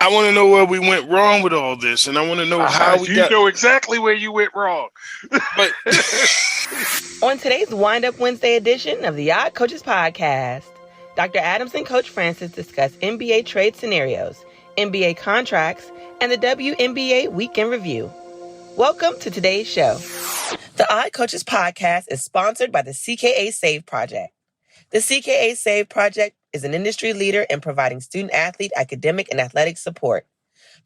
I want to know where we went wrong with all this, and I want to know how we You got. know exactly where you went wrong. But On today's Wind Up Wednesday edition of the Odd Coaches Podcast, Dr. Adams and Coach Francis discuss NBA trade scenarios, NBA contracts, and the WNBA weekend review. Welcome to today's show. The Odd Coaches Podcast is sponsored by the CKA Save Project. The CKA Save Project is an industry leader in providing student-athlete academic and athletic support.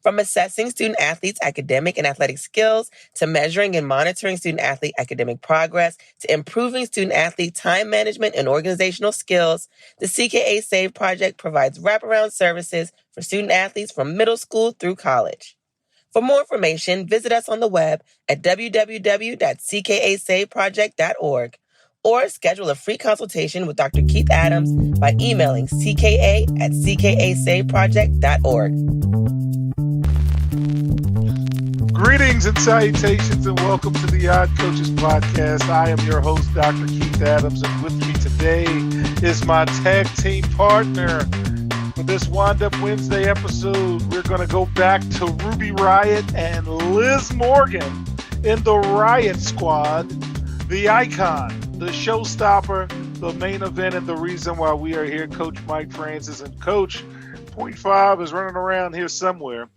From assessing student-athletes' academic and athletic skills, to measuring and monitoring student-athlete academic progress, to improving student-athlete time management and organizational skills, the CKA Save Project provides wraparound services for student-athletes from middle school through college. For more information, visit us on the web at www.ckasaveproject.org or schedule a free consultation with Dr. Keith Adams by emailing cka@ckasaveproject.org. Greetings and salutations, and welcome to the Odd Coaches Podcast. I am your host, Dr. Keith Adams, and with me today is my tag team partner. For this Wind Up Wednesday episode, we're going to go back to Ruby Riott and Liz Morgan in the Riott Squad, the icon, the showstopper, the main event, and the reason why we are here. Coach Mike Francis and Coach Point Five is running around here somewhere.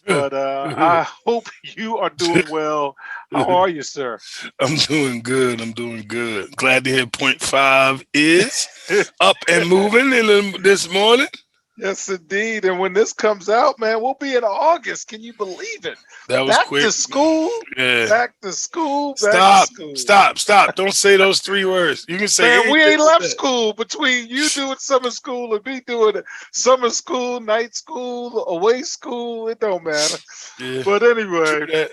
But I hope you are doing well. How are you, sir? I'm doing good. Glad to hear Point 5 is up and moving this morning. Yes, indeed. And when this comes out, man, we'll be in August. Can you believe it? That was back quick. To school. Yeah. Back to school. Stop. To school. Stop. Don't say those three words. You can say man, we ain't left school between you doing summer school and me doing summer school, night school, away school. It don't matter. Yeah. But anyway,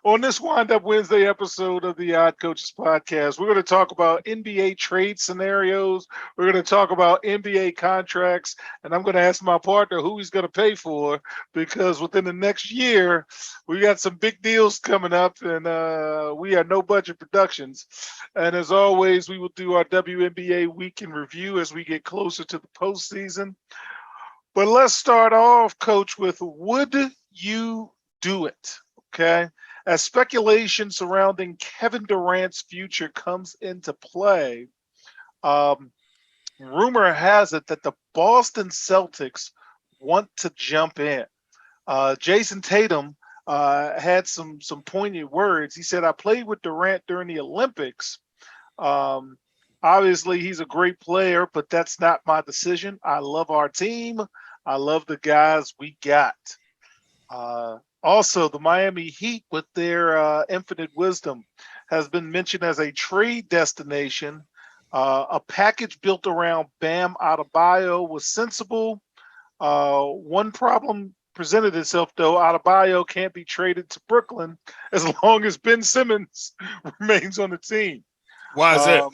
on this Wind Up Wednesday episode of the Odd Coaches Podcast, we're going to talk about NBA trade scenarios. We're going to talk about NBA contracts, and I'm going to ask my partner who he's going to pay for, because within the next year, we got some big deals coming up, and we are no budget productions. And as always, we will do our WNBA week in review as we get closer to the postseason. But let's start off, Coach, with would you do it? Okay. As speculation surrounding Kevin Durant's future comes into play, rumor has it that the Boston Celtics want to jump in. Jason Tatum had some poignant words. He said, "I played with Durant during the Olympics. Obviously, he's a great player, but that's not my decision. I love our team. I love the guys we got." Also, the Miami Heat, with their infinite wisdom, has been mentioned as a trade destination. A package built around Bam Adebayo was sensible. One problem presented itself, though. Adebayo can't be traded to Brooklyn as long as Ben Simmons remains on the team. Why is that?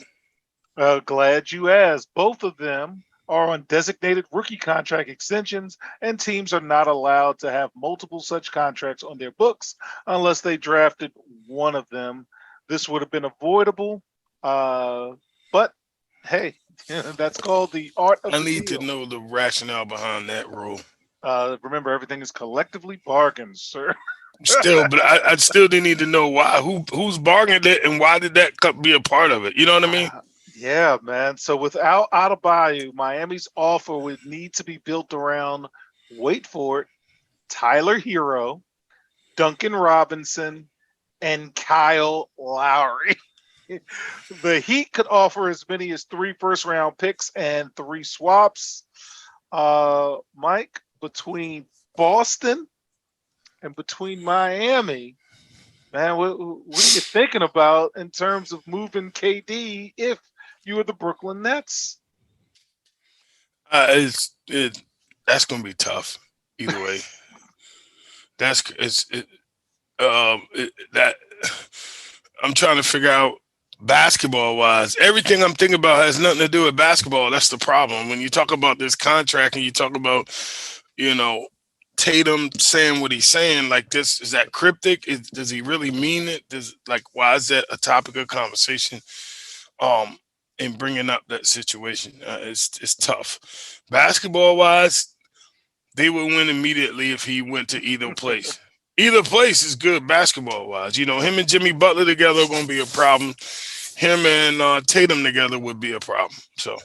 Glad you asked. Both of them are on designated rookie contract extensions, and teams are not allowed to have multiple such contracts on their books unless they drafted one of them. This would have been avoidable, but hey, that's called the art of I the need deal. to know the rationale behind that rule. Remember, everything is collectively bargained, sir. Still, but I still do need to know why. Who's bargained it, and why did that be a part of it? You know what I mean? Yeah, man. So without Adebayo, Miami's offer would need to be built around, wait for it, Tyler Hero, Duncan Robinson, and Kyle Lowry. The Heat could offer as many as 3 first-round picks and 3 swaps. Mike, between Boston and between Miami, man, what are you thinking about in terms of moving KD if you were the Brooklyn Nets? That's going to be tough either way. That I'm trying to figure out basketball wise. Everything I'm thinking about has nothing to do with basketball. That's the problem. When you talk about this contract and you talk about, Tatum saying what he's saying, like this, is that cryptic? Does he really mean it? Why is that a topic of conversation? In bringing up that situation, it's tough. Basketball wise, They would win immediately if he went to either place. Either place is good basketball wise. You know, him and Jimmy Butler together are going to be a problem. Him and Tatum together would be a problem. So,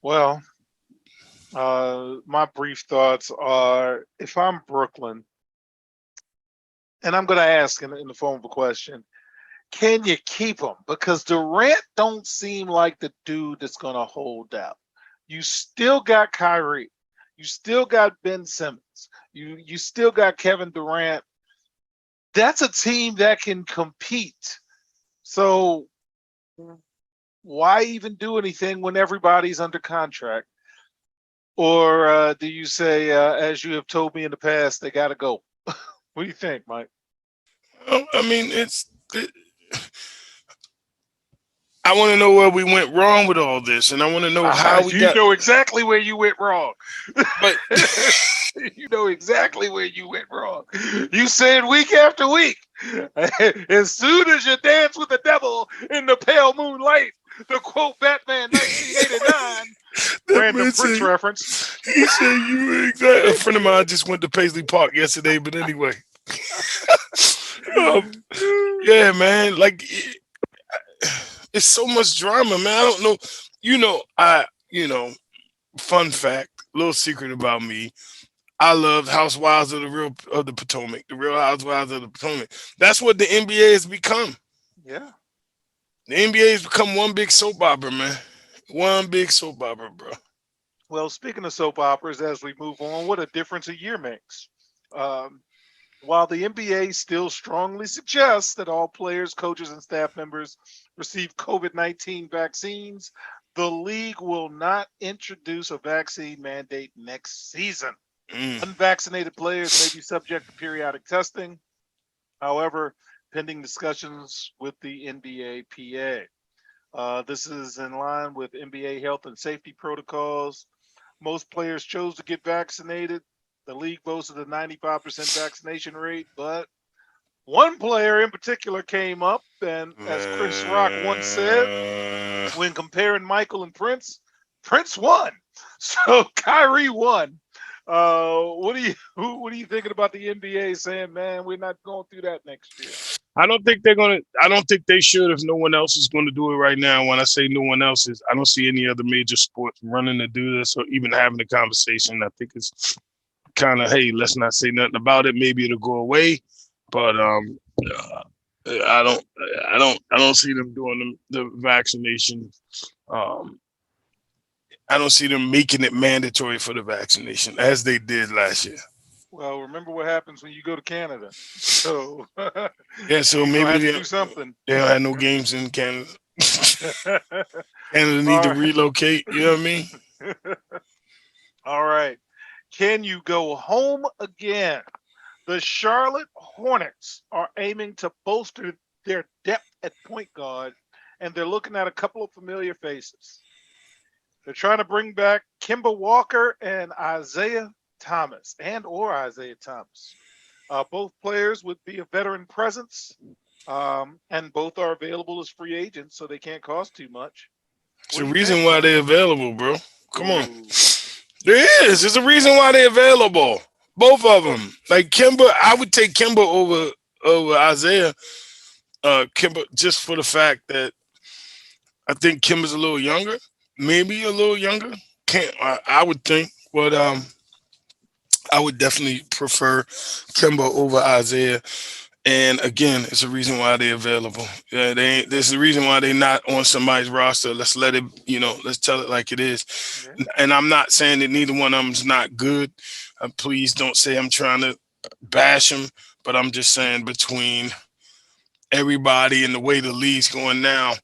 Well, my brief thoughts are: if I'm Brooklyn, and I'm going to ask in the form of a question, can you keep him? Because Durant don't seem like the dude that's going to hold out. You still got Kyrie. You still got Ben Simmons. You still got Kevin Durant. That's a team that can compete. So why even do anything when everybody's under contract? Or do you say, as you have told me in the past, they got to go? What do you think, Mike? I mean, I want to know where we went wrong with all this, and I want to know how we You got. know exactly where you went wrong. But You know exactly where you went wrong. You said week after week, as soon as you dance with the devil in the pale moonlight, to quote Batman 1989, that random man Prince said, reference. he said you were exactly. A friend of mine just went to Paisley Park yesterday, but anyway, um, yeah, man, like it's so much drama, man. I don't know. You know, fun fact, little secret about me. I love Housewives of the Potomac, the Real Housewives of the Potomac. That's what the NBA has become. Yeah. The NBA has become one big soap opera, man. One big soap opera, bro. Well, speaking of soap operas, as we move on, what a difference a year makes. Um, While the NBA still strongly suggests that all players, coaches, and staff members receive COVID 19 vaccines, the league will not introduce a vaccine mandate next season. Mm. Unvaccinated players may be subject to periodic testing, however, pending discussions with the NBA PA. This is in line with NBA health and safety protocols. Most players chose to get vaccinated. The league boasted a 95% vaccination rate, but one player in particular came up, and as Chris Rock once said, when comparing Michael and Prince, Prince won. So Kyrie won. What are you thinking about the NBA saying, man, we're not going through that next year? I don't think they're gonna. I don't think they should if no one else is going to do it right now. When I say no one else is, I don't see any other major sports running to do this or even having a conversation. I think it's kind of, hey, let's not say nothing about it. Maybe it'll go away, but I don't, I don't see them doing the vaccination. Um, I don't see them making it mandatory for the vaccination as they did last year. Well, remember what happens when you go to Canada. So Yeah, so you're gonna maybe have to do something. they don't have no games in Canada. Canada need All to right. relocate. You know what I mean? All right. Can you go home again? The Charlotte Hornets are aiming to bolster their depth at point guard, and they're looking at a couple of familiar faces. They're trying to bring back Kimba Walker and Isaiah Thomas. Both players would be a veteran presence, and both are available as free agents, so they can't cost too much. It's What a do you reason think, why Mike? they're available, bro. Come on. Ooh. There is. There's a reason why they're available. Both of Well, them. Like Kimba, I would take Kimba over Isaiah. Kimba just for the fact that I think Kimba's a little younger, maybe a little younger. Can't I would think, but I would definitely prefer Kimba over Isaiah. And again, it's a reason why they're available. Yeah, they ain't, there's a reason why they're not on somebody's roster. Let's let it, let's tell it like it is. yeah. And I'm not saying that neither one of them's not good. Please don't say I'm trying to bash them, but I'm just saying between everybody and the way the league's going now,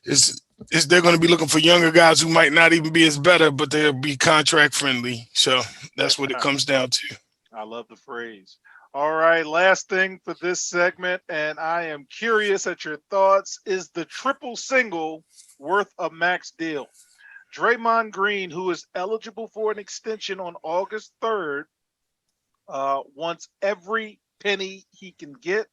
is they're going to be looking for younger guys who might not even be as better, but they'll be contract friendly. So that's what it comes down to. I love the phrase. All right, last thing for this segment, and I am curious at your thoughts. Is the triple single worth a max deal? Draymond Green, who is eligible for an extension on August 3rd, wants every penny he can get.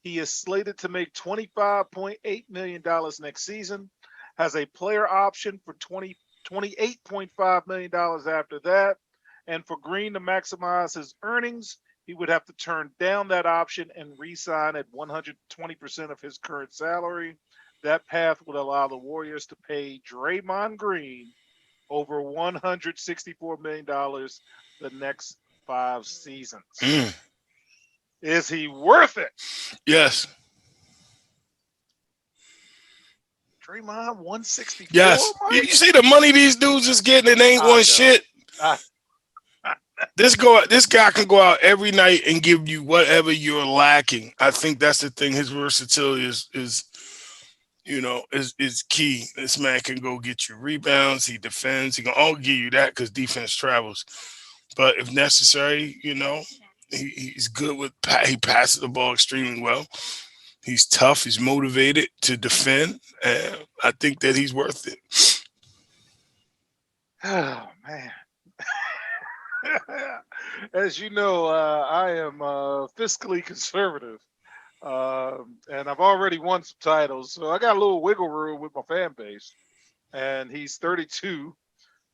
He is slated to make $25.8 million next season, has a player option for $28.5 million after that, And for Green to maximize his earnings, he would have to turn down that option and re-sign at 120% of his current salary. That path would allow the Warriors to pay Draymond Green over $164 million the next 5 seasons. Is he worth it? Yes. Draymond 164. Yes. You see the money these dudes is getting, it ain't one shit. This guy can go out every night and give you whatever you're lacking. I think that's the thing. His versatility is key. This man can go get you rebounds. He defends. He can all give you that because defense travels. But if necessary, he's good with. He passes the ball extremely well. He's tough. He's motivated to defend. And I think that he's worth it. Oh man. As you know, I am fiscally conservative, and I've already won some titles, so I got a little wiggle room with my fan base. And he's 32.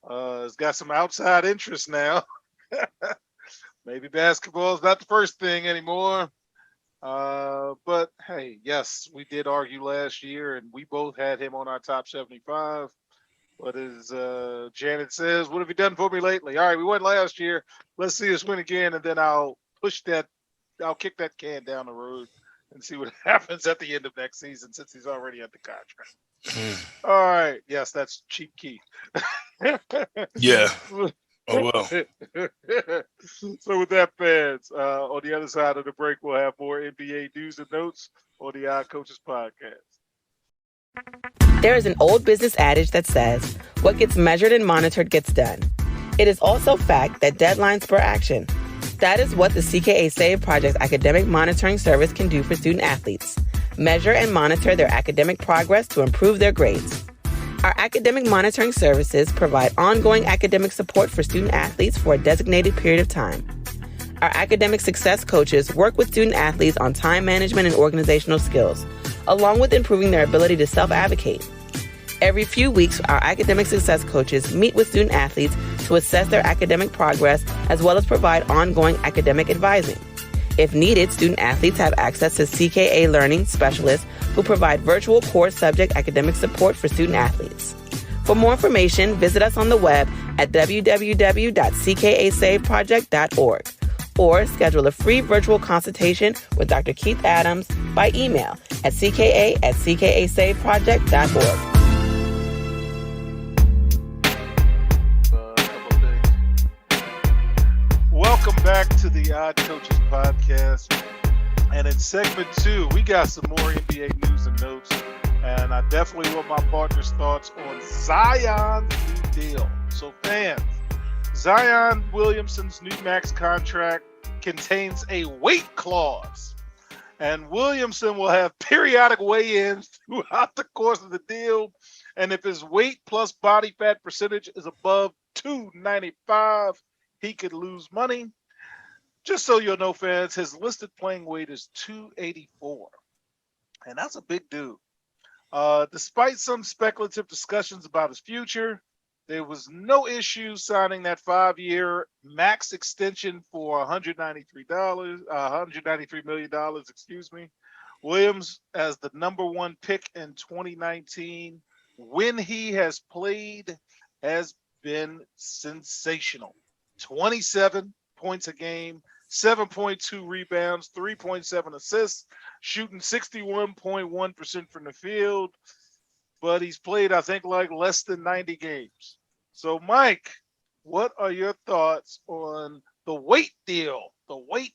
He's got some outside interest now. Maybe basketball is not the first thing anymore. But hey, yes, we did argue last year, and we both had him on our top 75. But as Janet says, what have you done for me lately? All right, we won last year. Let's see us win again, and then I'll kick that can down the road and see what happens at the end of next season since he's already at the contract. All right. Yes, that's cheap Keith. Yeah. Oh, well. So with that, fans, on the other side of the break, we'll have more NBA news and notes on the Odd Coaches podcast. There is an old business adage that says, what gets measured and monitored gets done. It is also fact that deadlines spur action. That is what the CKA Save Project's academic monitoring service can do for student athletes. Measure and monitor their academic progress to improve their grades. Our academic monitoring services provide ongoing academic support for student athletes for a designated period of time. Our academic success coaches work with student athletes on time management and organizational skills, along with improving their ability to self-advocate. Every few weeks, our academic success coaches meet with student athletes to assess their academic progress as well as provide ongoing academic advising. If needed, student athletes have access to CKA Learning Specialists who provide virtual core subject academic support for student athletes. For more information, visit us on the web at www.ckasaveproject.org or schedule a free virtual consultation with Dr. Keith Adams by email at cka@ckasaveproject.org. Welcome back to the Odd Coaches podcast. And in segment 2, we got some more NBA news and notes. And I definitely want my partner's thoughts on Zion's new deal. So fans, Zion Williamson's new max contract contains a weight clause. And Williamson will have periodic weigh-ins throughout the course of the deal. And if his weight plus body fat percentage is above 295, he could lose money. Just so you'll know, fans, his listed playing weight is 284. And that's a big dude. Despite some speculative discussions about his future, there was no issue signing that 5-year max extension for $193 million, Williams, as the number 1 pick in 2019, when he has played, has been sensational. 27 points a game, 7.2 rebounds, 3.7 assists, shooting 61.1% from the field. But he's played, I think, like less than 90 games. So, Mike, what are your thoughts on the weight deal, the weight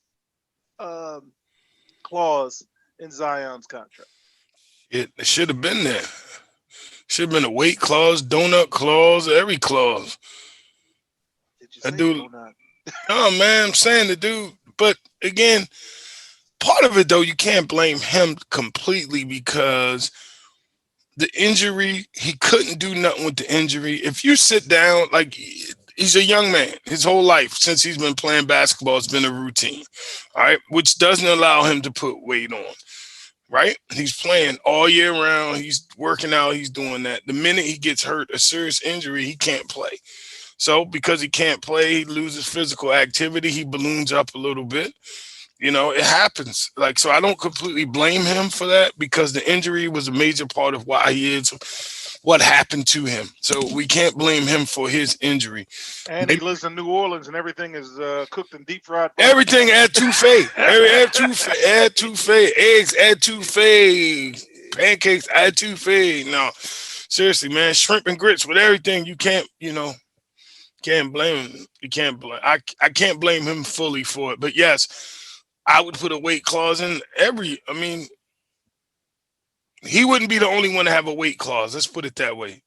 clause in Zion's contract? It should have been there. Should have been a weight clause, donut clause, every clause. Did you say donut? Oh, man, I'm saying the dude. But, again, part of it, though, you can't blame him completely because – the injury, he couldn't do nothing with the injury. If you sit down, like, he's a young man. His whole life, since he's been playing basketball, it's been a routine, all right, which doesn't allow him to put weight on, right? He's playing all year round. He's working out. He's doing that. The minute he gets hurt, a serious injury, he can't play. So because he can't play, he loses physical activity. He balloons up a little bit. It happens. Like, so I don't completely blame him for that because the injury was a major part of why he is what happened to him. So we can't blame him for his injury. And he lives in New Orleans, and everything is cooked in deep fried butter. Everything etouffee. Etouffee. Eggs etouffee. Pancakes etouffee. No, seriously, man. Shrimp and grits with everything. You can't blame him. You can't blame. I can't blame him fully for it. But yes, I would put a weight clause in every. I mean, he wouldn't be the only one to have a weight clause. Let's put it that way.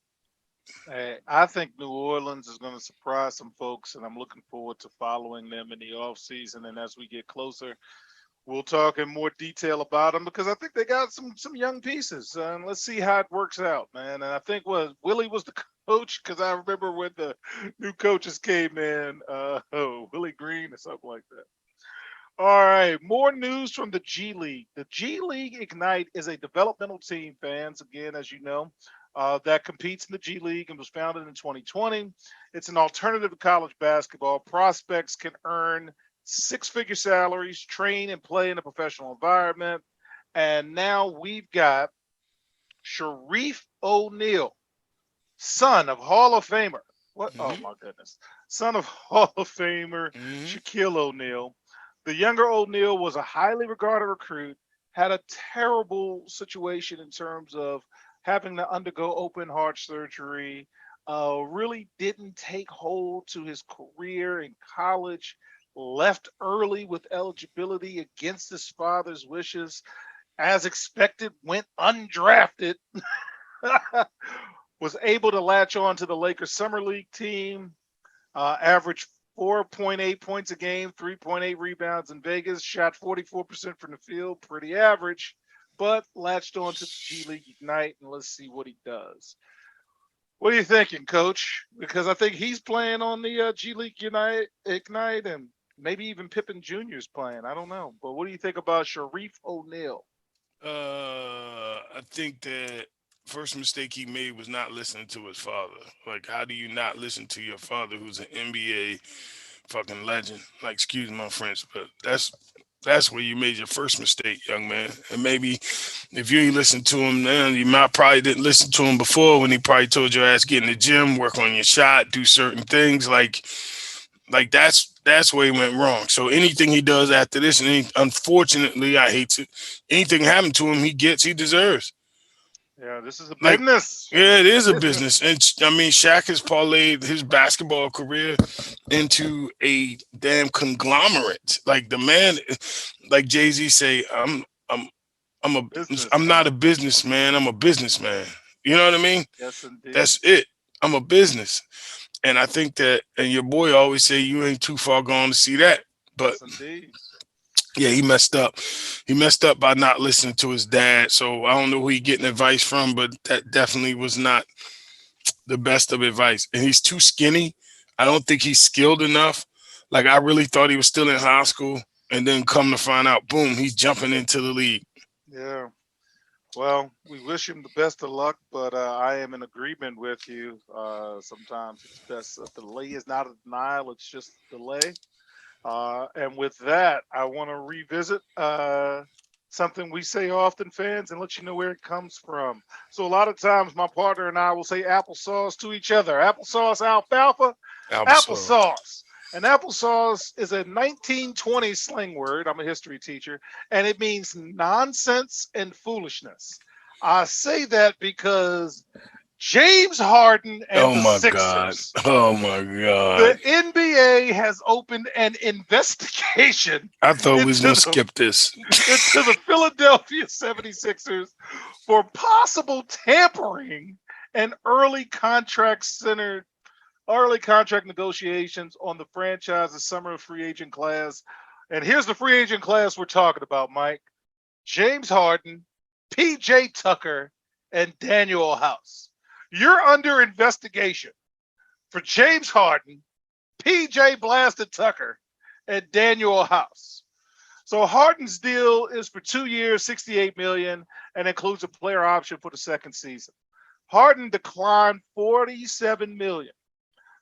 Hey, I think New Orleans is going to surprise some folks, and I'm looking forward to following them in the offseason. And as we get closer, we'll talk in more detail about them because I think they got some young pieces. And let's see how it works out, man. And I think Willie was the coach because I remember when the new coaches came in, Willie Green or something like that. All right, more news from the G League. The G League Ignite is a developmental team, fans, again, as you know, that competes in the G League and was founded in 2020. It's an alternative to college basketball. Prospects can earn six-figure salaries, train and play in a professional environment. And now we've got Sharif O'Neal, son of Hall of Famer. What? Mm-hmm. Oh, my goodness. Son of Hall of Famer Shaquille O'Neal. The younger O'Neal was a highly regarded recruit, had a terrible situation in terms of having to undergo open heart surgery, really didn't take hold to his career in college, left early with eligibility against his father's wishes, as expected, went undrafted, was able to latch on to the Lakers Summer League team, averaged 4.8 points a game, 3.8 rebounds in Vegas, shot 44% from the field, pretty average, but latched on to the G League Ignite, and let's see what he does. What are you thinking, Coach? Because I think he's playing on the G League Ignite, and maybe even Pippen Jr. is playing. I don't know. But what do you think about Sharif O'Neal? I think that first mistake he made was not listening to his father. Like, how do you not listen to your father, who's an NBA fucking legend? Like, excuse my French, but that's where you made your first mistake, young man. And maybe if you ain't listened to him now, you might probably didn't listen to him before when he probably told your ass get in the gym, work on your shot, do certain things. Like that's where he went wrong. So anything he does after this, and unfortunately, I hate it. Anything happened to him, he deserves. Yeah, this is a business. Yeah, it is a business. And I mean, Shaq has parlayed his basketball career into a damn conglomerate. Like the man, like Jay-Z say, I'm not a businessman, I'm a businessman. You know what I mean? Yes, indeed. That's it. I'm a business. And I think that, and your boy always say you ain't too far gone to see that. But yes, indeed. Yeah, he messed up. He messed up by not listening to his dad. So I don't know who he getting advice from, but that definitely was not the best of advice. And he's too skinny. I don't think he's skilled enough. Like, I really thought he was still in high school, and then come to find out, boom, he's jumping into the league. Yeah. Well, we wish him the best of luck, but I am in agreement with you. Sometimes it's best. A delay is not a denial; it's just a delay. And with that, I want to revisit something we say often, fans, and let you know where it comes from. So a lot of times my partner and I will say applesauce to each other. Applesauce, alfalfa, applesauce. And applesauce is a 1920 slang word. I'm a history teacher, and it means nonsense and foolishness. I say that because James Harden and the Sixers. Oh my God. The NBA has opened an investigation. I thought we was going to skip this. Into the Philadelphia 76ers for possible tampering and early contract negotiations on the franchise's summer free agent class. And here's the free agent class we're talking about, Mike. James Harden, PJ Tucker, and Daniel House. You're under investigation for James Harden, PJ Blasted Tucker, and Daniel House. So Harden's deal is for 2 years, $68 million, and includes a player option for the second season. Harden declined $47 million.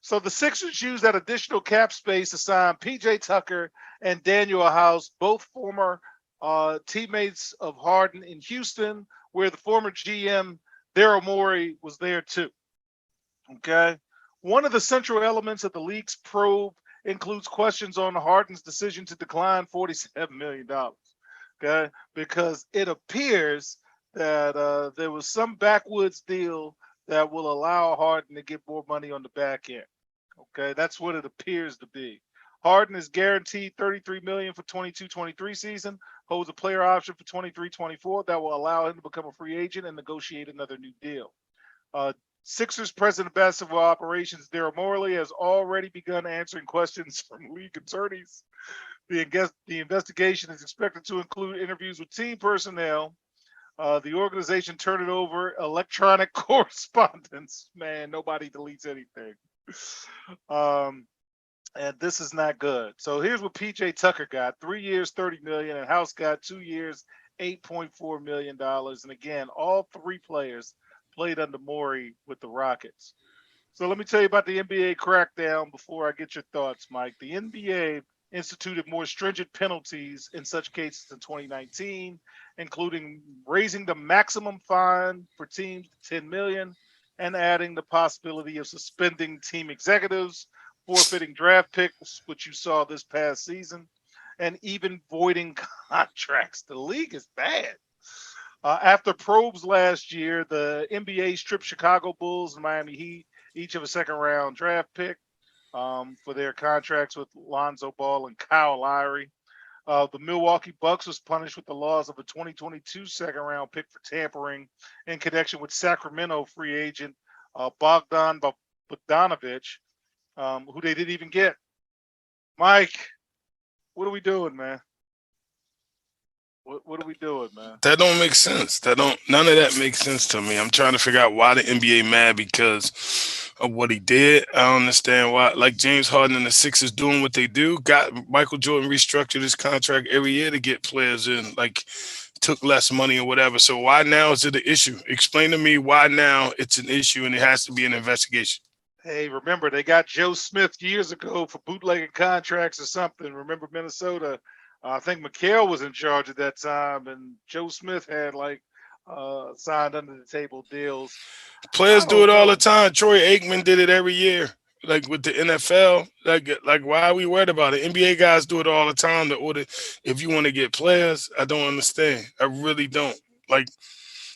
So the Sixers used that additional cap space to sign P.J. Tucker and Daniel House, both former teammates of Harden in Houston, where the former GM Daryl Morey was there too. Okay. One of the central elements of the league's probe includes questions on Harden's decision to decline $47 million. Okay. Because it appears that there was some backwoods deal that will allow Harden to get more money on the back end. Okay. That's what it appears to be. Harden is guaranteed $33 million for 22-23 season, holds a player option for 23-24 that will allow him to become a free agent and negotiate another new deal. Sixers president of basketball operations, Daryl Morey, has already begun answering questions from league attorneys. The investigation is expected to include interviews with team personnel. The organization turned it over electronic correspondence. Man, nobody deletes anything. And this is not good. So here's what PJ Tucker got: 3 years, $30 million, and House got 2 years, $8.4 million. And again, all three players played under Morey with the Rockets. So let me tell you about the NBA crackdown before I get your thoughts, Mike. The NBA instituted more stringent penalties in such cases in 2019, including raising the maximum fine for teams to $10 million and adding the possibility of suspending team executives, forfeiting draft picks, which you saw this past season, and even voiding contracts. The league is bad. After probes last year, the NBA stripped Chicago Bulls and Miami Heat each of a second-round draft pick for their contracts with Lonzo Ball and Kyle Lowry. The Milwaukee Bucks was punished with the loss of a 2022 second-round pick for tampering in connection with Sacramento free agent Bogdan Bogdanovic, who they didn't even get. Mike, what are we doing, man? What are we doing, man? That don't make sense. None of that makes sense to me. I'm trying to figure out why the NBA mad because of what he did. I don't understand why. Like James Harden and the Sixers doing what they do. Got Michael Jordan restructured his contract every year to get players in, like took less money or whatever. So why now is it an issue? Explain to me why now it's an issue and it has to be an investigation. Hey, remember they got Joe Smith years ago for bootlegging contracts or something. Remember Minnesota? I think McHale was in charge at that time, and Joe Smith had signed under the table deals. Players do it all the time. Troy Aikman did it every year, like with the NFL. Like why are we worried about it? NBA guys do it all the time. If you want to get players, I don't understand. I really don't. Like,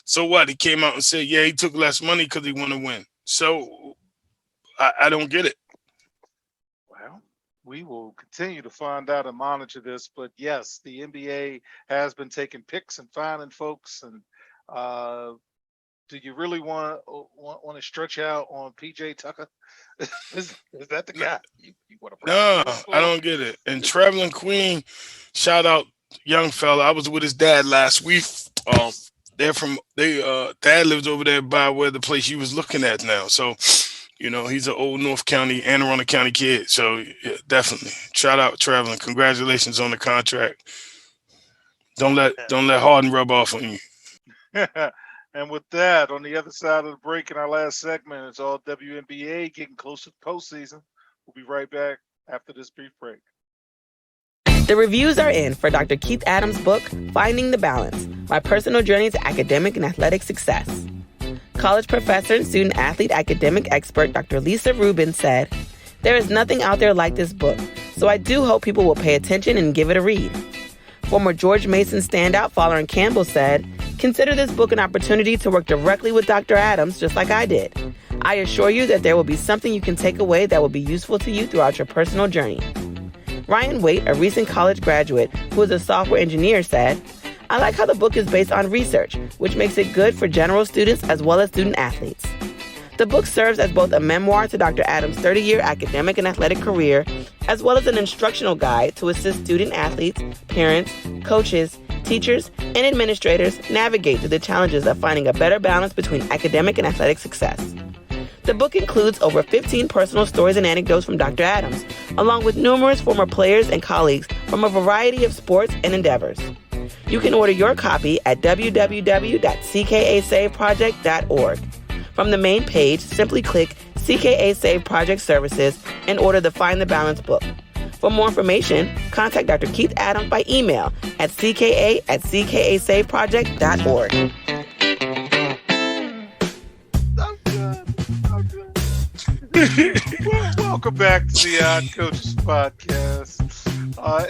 so what? He came out and said, yeah, he took less money because he want to win. So I don't get it. We will continue to find out and monitor this, but yes, the NBA has been taking picks and finding folks. And do you really want to stretch out on PJ Tucker? is that the guy you want to? No, I don't get it. And Traveling Queen, shout out young fella. I was with his dad last week. Dad lives over there by where the place you was looking at now. So. You know, he's an old North County, Anne Arundel County kid. So, yeah, definitely. Shout out Traveling. Congratulations on the contract. Don't let Harden rub off on you. And with that, on the other side of the break in our last segment, it's all WNBA getting close to the postseason. We'll be right back after this brief break. The reviews are in for Dr. Keith Adams' book, Finding the Balance, My Personal Journey to Academic and Athletic Success. College professor and student-athlete academic expert Dr. Lisa Rubin said, "There is nothing out there like this book, so I do hope people will pay attention and give it a read." Former George Mason standout Fallon Campbell said, "Consider this book an opportunity to work directly with Dr. Adams, just like I did. I assure you that there will be something you can take away that will be useful to you throughout your personal journey." Ryan Waite, a recent college graduate who is a software engineer, said, "I like how the book is based on research, which makes it good for general students as well as student athletes." The book serves as both a memoir to Dr. Adams' 30-year academic and athletic career, as well as an instructional guide to assist student athletes, parents, coaches, teachers, and administrators navigate through the challenges of finding a better balance between academic and athletic success. The book includes over 15 personal stories and anecdotes from Dr. Adams, along with numerous former players and colleagues from a variety of sports and endeavors. You can order your copy at www.ckasaveproject.org. From the main page, simply click CKA Save Project Services and order the Find the Balance book. For more information, contact Dr. Keith Adams by email at cka@ckasaveproject.org. Well, welcome back to the Odd Coaches Podcast.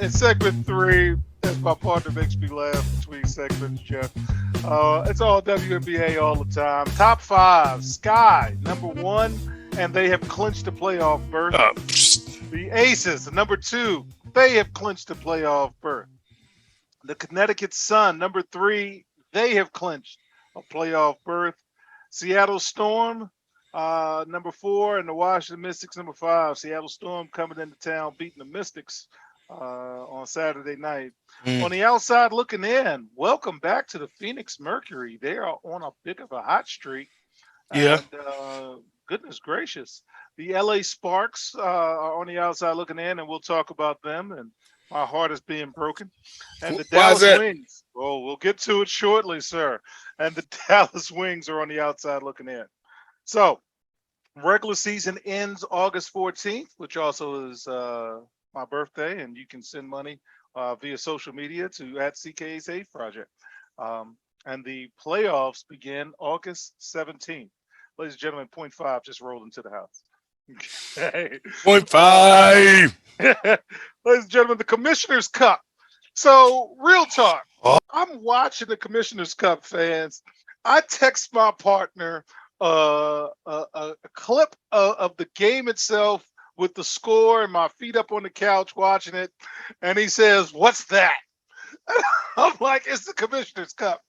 In segment 3, as my partner makes me laugh between segments, Jeff. It's all WNBA all the time. Top 5, Sky, number 1, and they have clinched a playoff berth. The Aces, number 2, they have clinched a playoff berth. The Connecticut Sun, number 3, they have clinched a playoff berth. Seattle Storm, number 4, and the Washington Mystics, number 5. Seattle Storm coming into town, beating the Mystics on Saturday night. On the outside looking in, welcome back to the Phoenix Mercury. They are on a bit of a hot streak. Yeah. And, goodness gracious. The LA Sparks are on the outside looking in, and we'll talk about them. And my heart is being broken. And the Dallas Wings, oh, we'll get to it shortly, sir. And the Dallas Wings are on the outside looking in. So, regular season ends August 14th, which also is my birthday, and you can send money via social media to @CKA Save Project. And the playoffs begin August 17th. Ladies and gentlemen, 0.5 just rolled into the house. Okay. 0.5. Ladies and gentlemen, the Commissioner's Cup. So, real talk. I'm watching the Commissioner's Cup, fans. I text my partner a clip of the game itself with the score and my feet up on the couch watching it. And he says, "What's that?" And I'm like, "It's the Commissioner's Cup."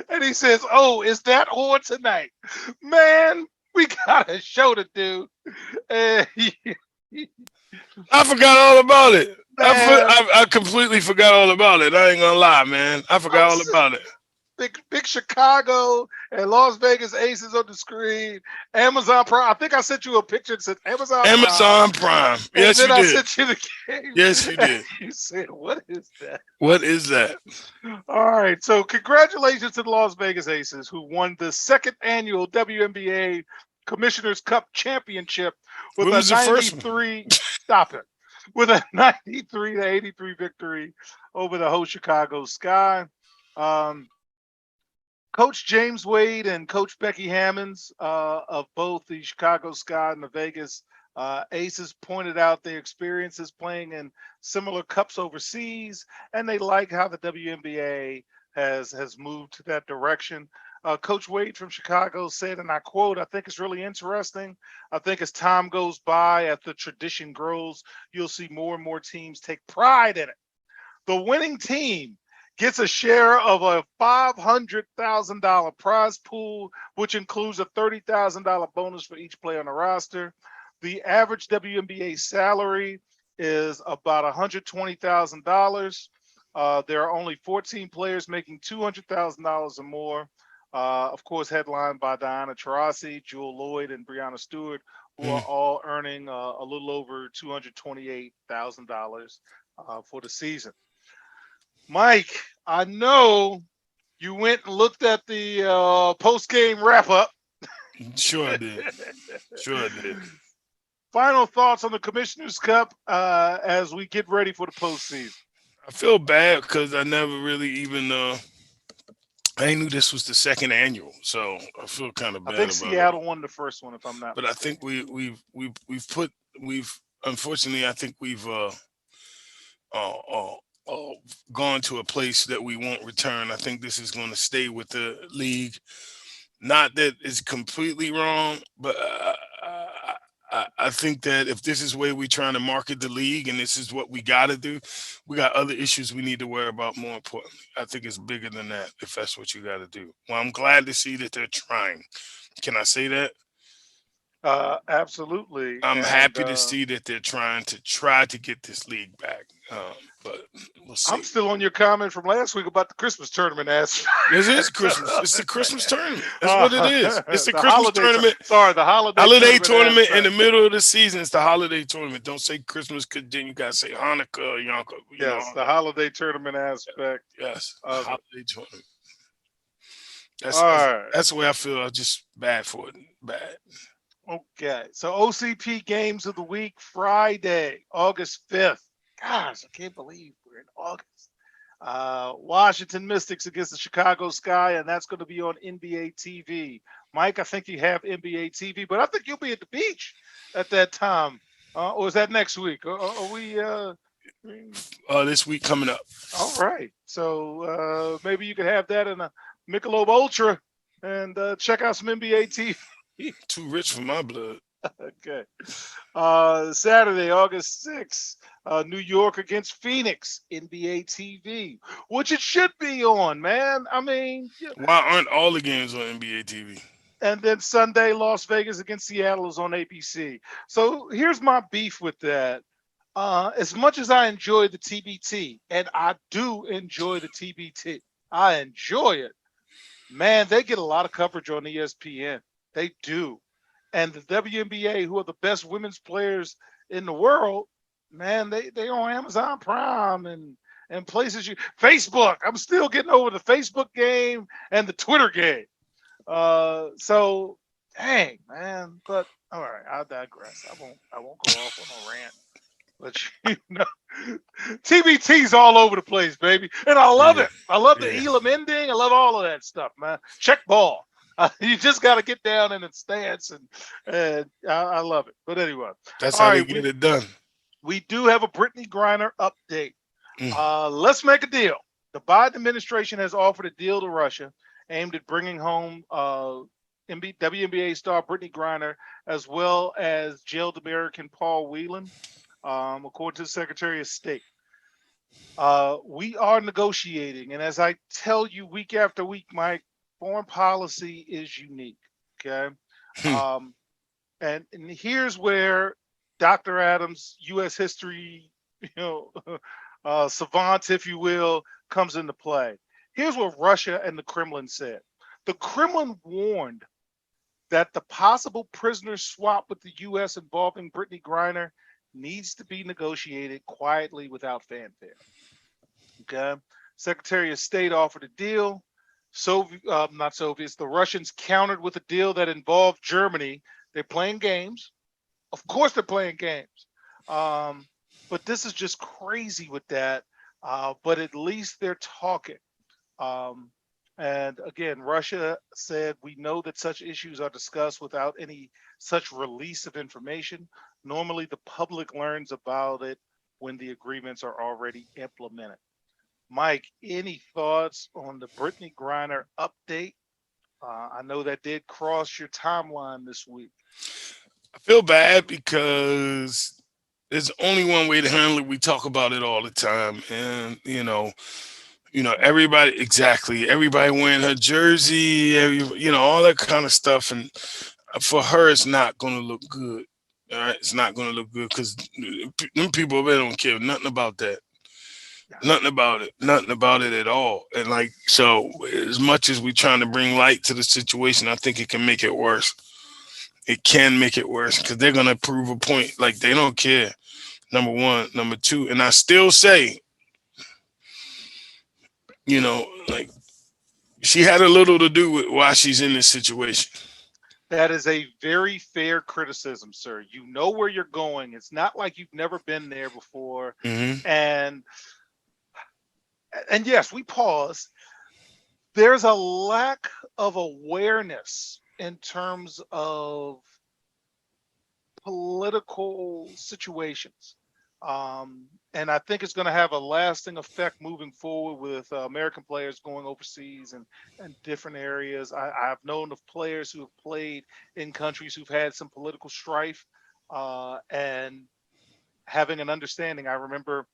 And he says, "Oh, is that on tonight?" Man, we got a show to do. I forgot all about it. I completely forgot all about it. I ain't gonna lie, man. I forgot all about it. Big Chicago and Las Vegas Aces on the screen. Amazon Prime. I think I sent you a picture that said Amazon Prime. Yes, you did. I sent you the game. Yes, you did. You said, "What is that?" What is that? All right. So congratulations to the Las Vegas Aces, who won the 2nd annual WNBA Commissioner's Cup Championship with a 93. Stop it. With a 93-83 victory over the host Chicago Sky. Coach James Wade and Coach Becky Hammonds of both the Chicago Sky and the Vegas Aces pointed out their experiences playing in similar cups overseas, and they like how the WNBA has moved to that direction. Coach Wade from Chicago said, and I quote, "I think it's really interesting. I think as time goes by, as the tradition grows, you'll see more and more teams take pride in it. The winning team gets a share of a $500,000 prize pool, which includes a $30,000 bonus for each player on the roster. The average WNBA salary is about $120,000. There are only 14 players making $200,000 or more. Of course, headlined by Diana Taurasi, Jewel Lloyd, and Breanna Stewart, who are all earning a little over $228,000 for the season." Mike, I know you went and looked at the post-game wrap-up. Sure I did. Final thoughts on the Commissioner's Cup as we get ready for the postseason. I feel bad because I never really even I knew this was the 2nd annual, so I feel kind of bad. I think about Seattle won the first one, if I'm not. But I think we've unfortunately I think we've gone to a place that we won't return. I think this is going to stay with the league. Not that it's completely wrong, but I think that if this is the way we're trying to market the league and this is what we got to do, we got other issues we need to worry about more importantly. I think it's bigger than that if that's what you got to do. Well, I'm glad to see that they're trying. Can I say that? Absolutely. I'm happy to see that they're trying to get this league back. But we'll see. I'm still on your comment from last week about the Christmas tournament. This is Christmas. It's the Christmas tournament. That's what it is. It's the Christmas tournament. The holiday tournament in the middle of the season. It's the holiday tournament. Don't say Christmas because then you got to say Hanukkah. Yes, the holiday tournament aspect. Yes, holiday tournament. All right. That's the way I feel. I'm just bad for it. Bad. Okay, so OCP games of the week, Friday, August 5th. Gosh, I can't believe we're in August. Washington Mystics against the Chicago Sky, and that's going to be on NBA TV. Mike, I think you have NBA TV, but I think you'll be at the beach at that time. Or is that next week? Are we? This week coming up. All right. So maybe you could have that in a Michelob Ultra and check out some NBA TV. Too rich for my blood. Okay. Saturday, August 6th, New York against Phoenix, NBA TV, which it should be on, man. I mean, yeah. Why aren't all the games on NBA TV? And then Sunday, Las Vegas against Seattle is on ABC. So here's my beef with that. As much as I enjoy the TBT, and I do enjoy the TBT, I enjoy it. Man, they get a lot of coverage on ESPN. They do. And the WNBA, who are the best women's players in the world, man, they on Amazon Prime and places Facebook. I'm still getting over the Facebook game and the Twitter game. So dang, man. But all right, I'll digress. I won't go off on a rant. But TBT's all over the place, baby. And I love it. I love the Elam ending. I love all of that stuff, man. Check ball. You just got to get down in its stance, and I love it. But anyway, that's how they get it done. We do have a Brittany Griner update. Let's make a deal. The Biden administration has offered a deal to Russia aimed at bringing home WNBA star Brittany Griner, as well as jailed American Paul Whelan, according to the Secretary of State. We are negotiating, and as I tell you week after week, Mike, foreign policy is unique. Okay. And here's where Dr. Adams, U.S. history, savant, if you will, comes into play. Here's what Russia and the Kremlin said. The Kremlin warned that the possible prisoner swap with the U.S. involving Brittany Griner needs to be negotiated quietly without fanfare. Okay. Secretary of State offered a deal. Not Soviets, the Russians countered with a deal that involved Germany. They're playing games. Of course they're playing games. But this is just crazy with that. But at least they're talking. And again, Russia said, we know that such issues are discussed without any such release of information. Normally the public learns about it when the agreements are already implemented. Mike, any thoughts on the Brittany Griner update? I know that did cross your timeline this week. I feel bad because there's only one way to handle it. We talk about it all the time, and everybody wearing her jersey, all that kind of stuff, and for her, it's not going to look good. All right, it's not going to look good because them people over there don't care nothing about that. Nothing about it at all. And so as much as we're trying to bring light to the situation, I think it can make it worse. It can make it worse because they're going to prove a point. Like, they don't care. Number one. Number two, and I still say, she had a little to do with why she's in this situation. That is a very fair criticism, sir. You know where you're going. It's not like you've never been there before. Mm-hmm. And yes, we pause. There's a lack of awareness in terms of political situations. And I think it's going to have a lasting effect moving forward with American players going overseas and different areas. I've known of players who have played in countries who've had some political strife and having an understanding. I remember,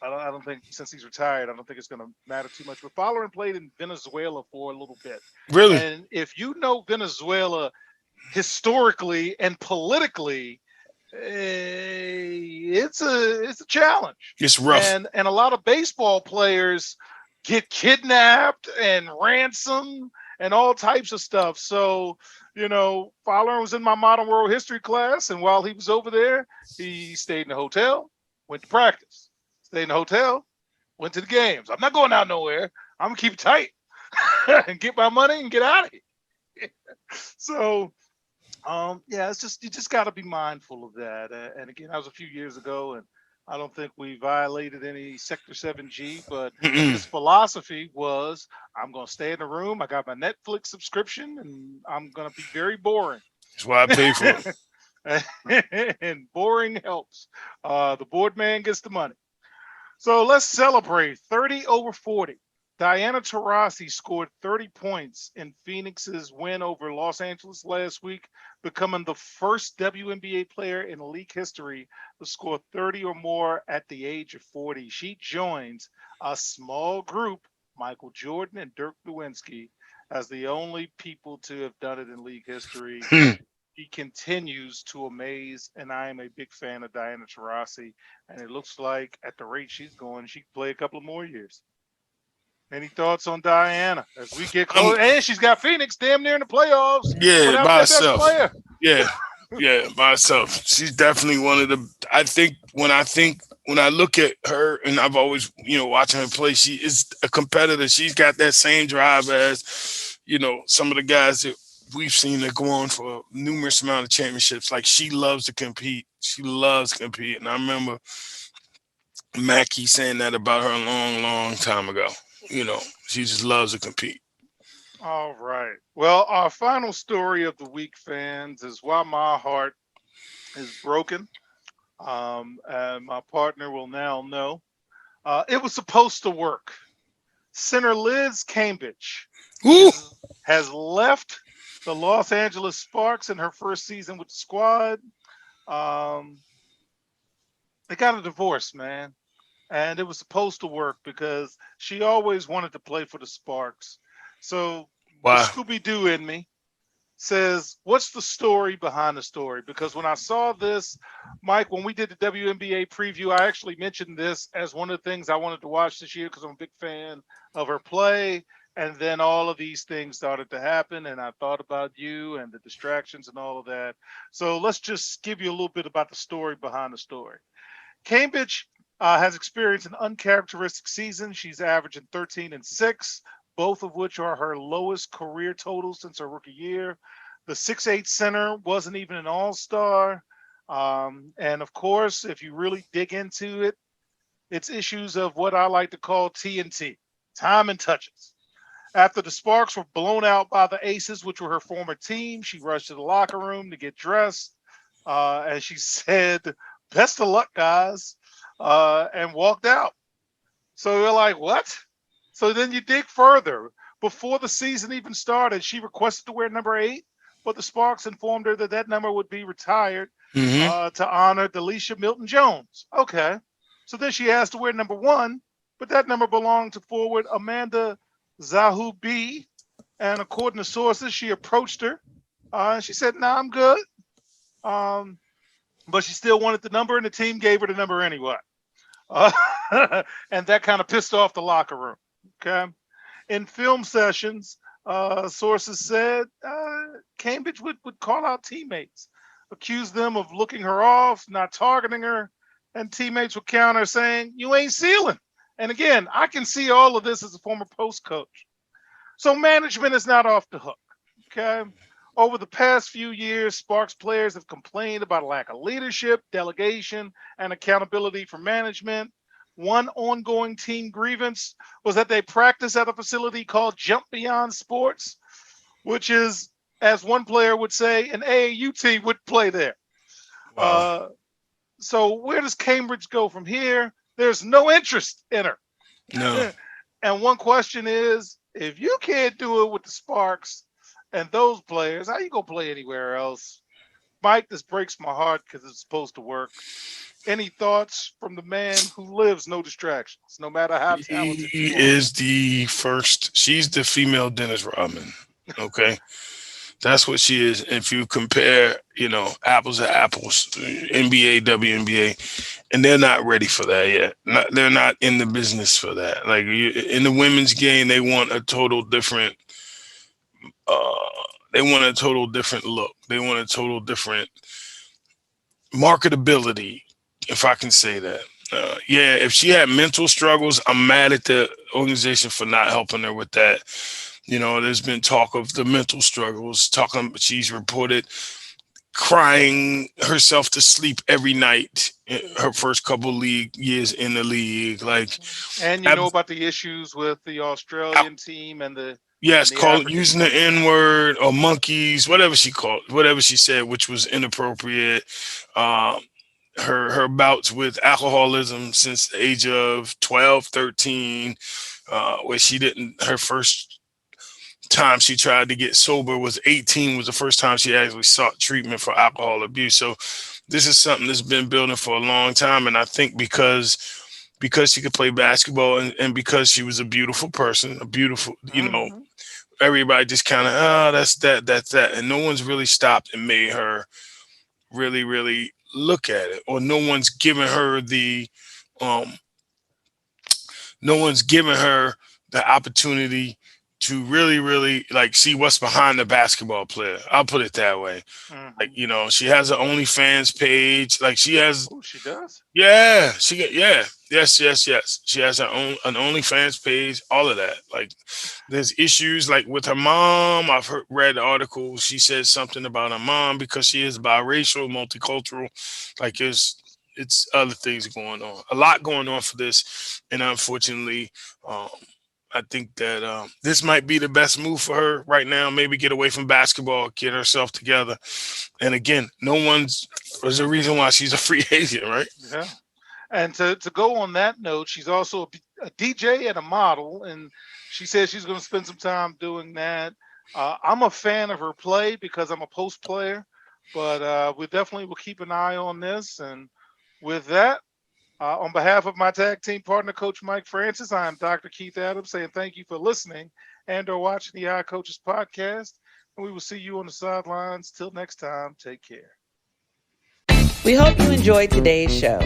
I don't think, since he's retired, I don't think it's going to matter too much. But Fowler played in Venezuela for a little bit. Really? And if you know Venezuela historically and politically, it's a challenge. It's rough. And a lot of baseball players get kidnapped and ransomed and all types of stuff. So, Fowler was in my modern world history class, and while he was over there, he stayed in the hotel, went to practice. Stayed in the hotel, went to the games. I'm not going out nowhere. I'm gonna keep it tight and get my money and get out of here. So Yeah, it's just you just got to be mindful of that. And again, that was a few years ago, and I don't think we violated any Sector 7G. But Mm-mm. his philosophy was, I'm going to stay in the room. I got my Netflix subscription, and I'm going to be very boring. That's why I pay for it. And boring helps. The board man gets the money. So let's celebrate 30 over 40. Diana Taurasi scored 30 points in Phoenix's win over Los Angeles last week, becoming the first WNBA player in league history to score 30 or more at the age of 40. She joins a small group, Michael Jordan and Dirk Nowitzki, as the only people to have done it in league history. He continues to amaze, and I am a big fan of Diana Taurasi. And it looks like at the rate she's going, she can play a couple of more years. Any thoughts on Diana as we get I'm close? And she's got Phoenix damn near in the playoffs yeah, without by their best herself. player. Yeah, yeah, by herself. She's definitely one of the. I think when I look at her, and I've always watching her play, she is a competitor. She's got that same drive as some of the guys that we've seen that go on for numerous amount of championships. Like she loves to compete. She loves to compete, and I remember Mackie saying that about her a long, long time ago. She just loves to compete. All right. Well, our final story of the week, fans, is why my heart is broken. And my partner will now know. It was supposed to work. Center Liz Cambridge Woo! has left the Los Angeles Sparks in her first season with the squad. Um, they got a divorce, man. And it was supposed to work because she always wanted to play for the Sparks. So the Wow. Scooby Doo in me says, what's the story behind the story? Because when I saw this, Mike, when we did the WNBA preview, I actually mentioned this as one of the things I wanted to watch this year because I'm a big fan of her play. And then all of these things started to happen, and I thought about you and the distractions and all of that. So let's just give you a little bit about the story behind the story. Cambridge has experienced an uncharacteristic season. She's averaging 13-6, both of which are her lowest career totals since her rookie year. The 6'8 center wasn't even an all star. And of course, if you really dig into it, it's issues of what I like to call TNT, time and touches. After the Sparks were blown out by the Aces, which were her former team, she rushed to the locker room to get dressed. And she said, best of luck, guys, and walked out. So you're like, what? So then you dig further. Before the season even started, she requested to wear number 8, but the Sparks informed her that that number would be retired Hmm. to honor Delisha Milton Jones. Okay. So then she asked to wear number 1, but that number belonged to forward Amanda Zahu B. And according to sources, she approached her. And she said, nah, I'm good. Um, but she still wanted the number, and the team gave her the number anyway. Uh, and that kind of pissed off the locker room. Okay. In film sessions, sources said Cambridge would call out teammates, accuse them of looking her off, not targeting her, and teammates would counter saying, you ain't sealing. And again, I can see all of this as a former post coach. So management is not off the hook. Okay. Over the past few years, Sparks players have complained about a lack of leadership, delegation, and accountability from management. One ongoing team grievance was that they practice at a facility called Jump Beyond Sports, which is, as one player would say, an AAU team would play there. Wow. Uh, so where does Cambridge go from here? There's no interest in her. No. And one question is, if you can't do it with the Sparks and those players, how you gonna play anywhere else? Mike, this breaks my heart because it's supposed to work. Any thoughts from the man who lives no distractions, no matter how talented She you are? is the first. She's the female Dennis Rodman. Okay. That's what she is. If you compare, apples to apples, NBA, WNBA, and they're not ready for that yet. They're not in the business for that. Like in the women's game, they want a total different. Uh, they want a total different look. They want a total different marketability, if I can say that. Yeah, if she had mental struggles, I'm mad at the organization for not helping her with that. There's been talk of the mental struggles. Talking, she's reported crying herself to sleep every night in her first couple league years in the league. Like, And you know about the issues with the Australian team and the using the N-word or monkeys, whatever she said, which was inappropriate. Her bouts with alcoholism since the age of 12, 13, where her first time she tried to get sober was 18, was the first time she actually sought treatment for alcohol abuse. So this is something that's been building for a long time. And I think because she could play basketball and because she was a beautiful person, everybody just kind of, that's that. And no one's really stopped and made her really, really look at it, or no one's given her the opportunity to really, really like see what's behind the basketball player. I'll put it that way. Like, she has an OnlyFans page. Like she has. Oh, she does? Yeah. Yes. She has an OnlyFans page, all of that. Like there's issues like with her mom. I've read articles. She said something about her mom because she is biracial, multicultural. Like it's other things going on. A lot going on for this. And unfortunately, I think that this might be the best move for her right now. Maybe get away from basketball, get herself together. And again, there's a reason why she's a free agent, right? Yeah. And to go on that note, she's also a DJ and a model. And she says she's going to spend some time doing that. I'm a fan of her play because I'm a post player. But we definitely will keep an eye on this. And with that, on behalf of my tag team partner, Coach Mike Francis, I am Dr. Keith Adams saying thank you for listening and or watching the Odd Coaches podcast. And we will see you on the sidelines. Till next time, take care. We hope you enjoyed today's show.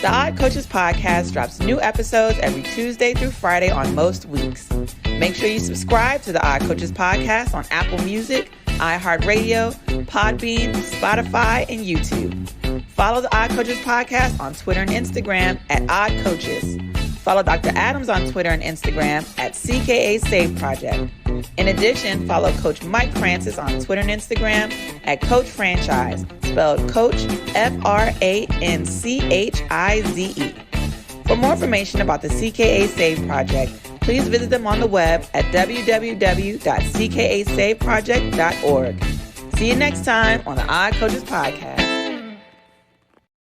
The Odd Coaches podcast drops new episodes every Tuesday through Friday on most weeks. Make sure you subscribe to the Odd Coaches podcast on Apple Music, iHeartRadio, Podbean, Spotify, and YouTube. Follow the Odd Coaches podcast on Twitter and Instagram at Odd Coaches. Follow Dr. Adams on Twitter and Instagram at CKA Save Project. In addition, follow Coach Mike Francis on Twitter and Instagram at Coach Franchise, spelled Coach Franchize. For more information about the CKA Save Project, please visit them on the web at www.ckasaveproject.org. See you next time on the Odd Coaches podcast.